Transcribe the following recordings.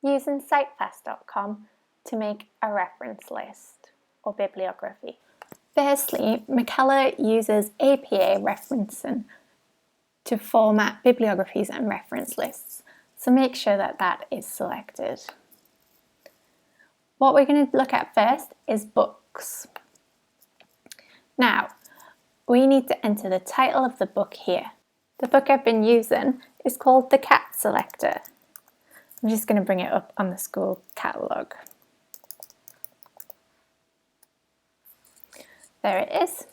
using Citefast.com to make a reference list or bibliography. Firstly, Michaela uses APA referencing to format bibliographies and reference lists, so make sure that that is selected. What we're going to look at first is books. Now, we need to enter the title of the book here. The book I've been using is called The Cat Selector. I'm just going to bring it up on the school catalogue. There it is.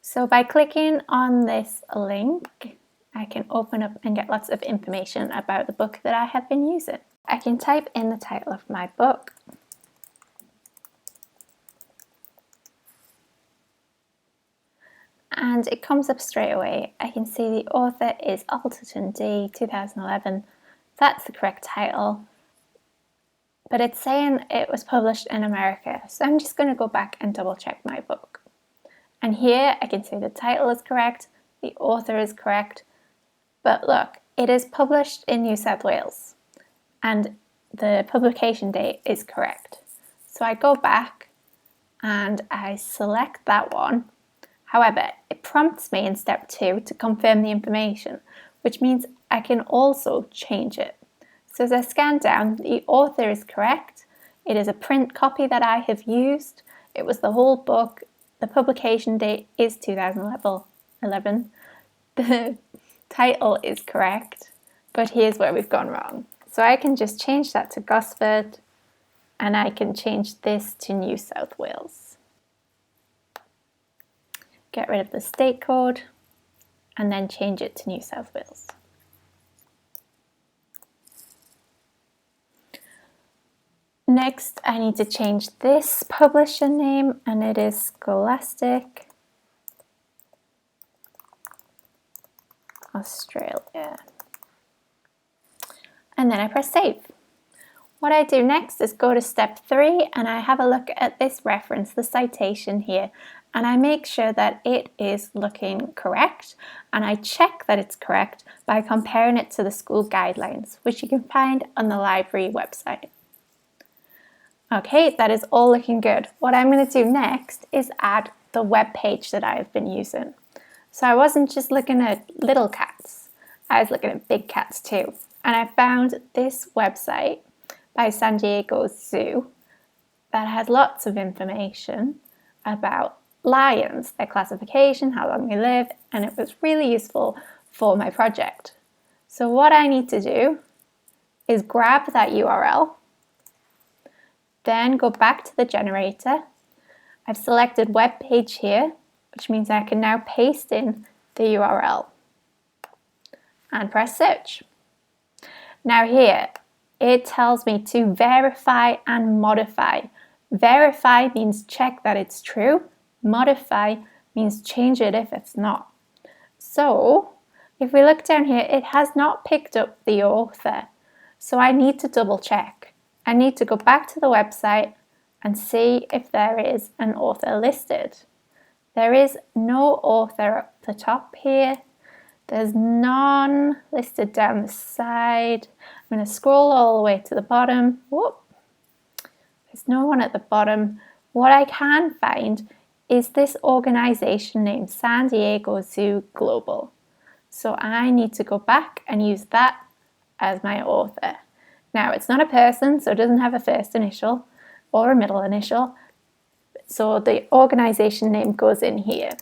So by clicking on this link, I can open up and get lots of information about the book that I have been using. I can type in the title of my book. And it comes up straight away. I can see the author is Alderton D, 2011. That's the correct title. But it's saying it was published in America. So I'm just going to go back and double check my book. And here I can see the title is correct, the author is correct. But look, it is published in New South Wales. And the publication date is correct. So I go back and I select that one. However, it prompts me in step 2 to confirm the information, which means I can also change it. So as I scan down, the author is correct. It is a print copy that I have used. It was the whole book. The publication date is 2011. The title is correct, but here's where we've gone wrong. So I can just change that to Gosford, and I can change this to New South Wales. Get rid of the state code and then change it to New South Wales. Next, I need to change this publisher name, and it is Scholastic Australia. And then I press save. What I do next is go to step 3 and I have a look at this reference, the citation here, and I make sure that it is looking correct, and I check that it's correct by comparing it to the school guidelines, which you can find on the library website. Okay, that is all looking good. What I'm going to do next is add the web page that I've been using. So I wasn't just looking at little cats, I was looking at big cats too. And I found this website by San Diego Zoo that has lots of information about lions, their classification, how long they live, and it was really useful for my project. So what I need to do is grab that URL, then go back to the generator. I've selected web page here, which means I can now paste in the URL and press search. Now here, it tells me to verify and modify. Verify means check that it's true. Modify means change it if it's not. So if we look down here, it has not picked up the author. So I need to double check. I need to go back to the website and see if there is an author listed. There is no author up the top here. There's none listed down the side. I'm going to scroll all the way to the bottom. Whoop. There's no one at the bottom. What I can find is this organization named San Diego Zoo Global. So I need to go back and use that as my author. Now, it's not a person, so it doesn't have a first initial or a middle initial. So the organization name goes in here.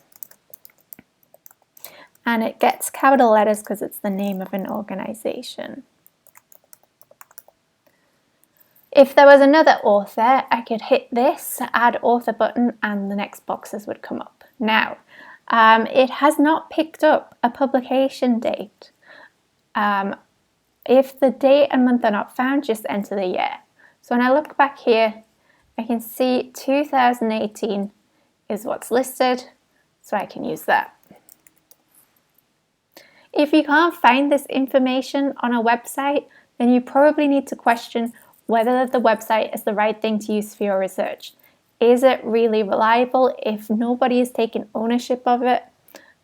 And it gets capital letters because it's the name of an organization. If there was another author, I could hit this add author button and the next boxes would come up. Now, it has not picked up a publication date. If the date and month are not found, just enter the year. So when I look back here, I can see 2018 is what's listed, so I can use that. If you can't find this information on a website, then you probably need to question whether the website is the right thing to use for your research. Is it really reliable if nobody is taking ownership of it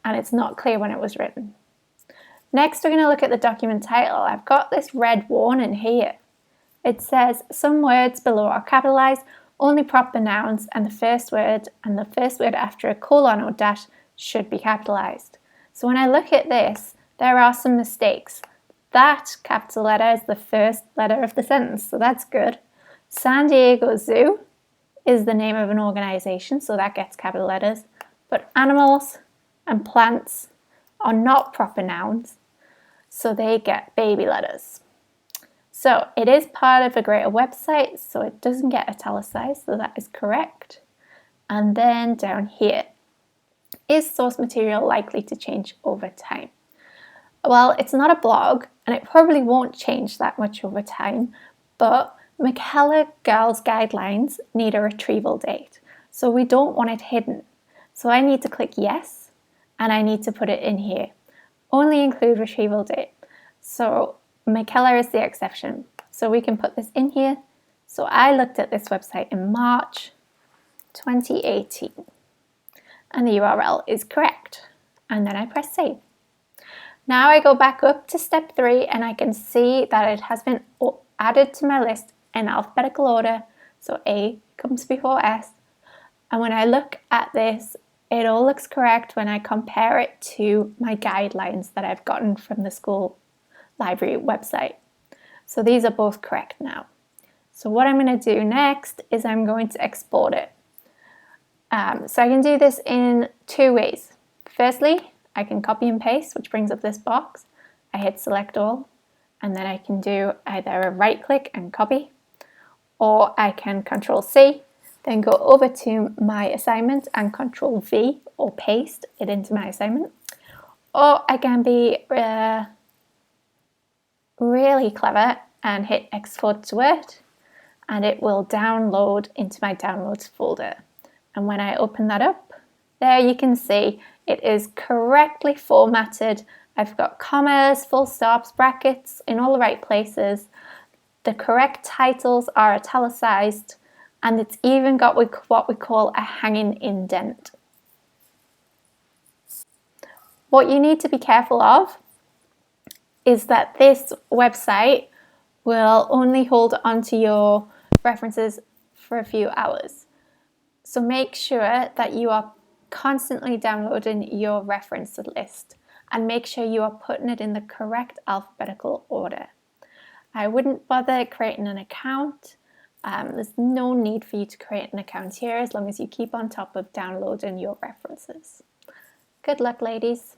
and it's not clear when it was written? Next, we're going to look at the document title. I've got this red warning here. It says some words below are capitalized, only proper nouns and the first word after a colon or dash should be capitalized. So when I look at this, there are some mistakes. That capital letter is the first letter of the sentence, so that's good. San Diego Zoo is the name of an organization, so that gets capital letters. But animals and plants are not proper nouns, so they get baby letters. So it is part of a greater website, so it doesn't get italicized, so that is correct. And then down here, is source material likely to change over time? Well, it's not a blog, and it probably won't change that much over time, but McKellar Girls Guidelines need a retrieval date, so we don't want it hidden. So I need to click yes, and I need to put it in here. Only include retrieval date. So McKellar is the exception. So we can put this in here. So I looked at this website in March 2018, and the URL is correct. And then I press save. Now I go back up to step 3 and I can see that it has been added to my list in alphabetical order. So A comes before S. And when I look at this, it all looks correct when I compare it to my guidelines that I've gotten from the school library website. So these are both correct now. So what I'm going to do next is I'm going to export it. So I can do this in 2 ways. Firstly, I can copy and paste, which brings up this box. I hit select all, and then I can do either a right click and copy, or I can Control C, then go over to my assignment and Control V or paste it into my assignment. Or I can be really clever and hit export to Word, and it will download into my downloads folder. And when I open that up, there you can see it is correctly formatted. I've got commas, full stops, brackets in all the right places. The correct titles are italicized, and it's even got what we call a hanging indent. What you need to be careful of is that this website will only hold onto your references for a few hours. So make sure that you are constantly downloading your reference list and make sure you are putting it in the correct alphabetical order. I wouldn't bother creating an account. There's no need for you to create an account here as long as you keep on top of downloading your references. Good luck, ladies.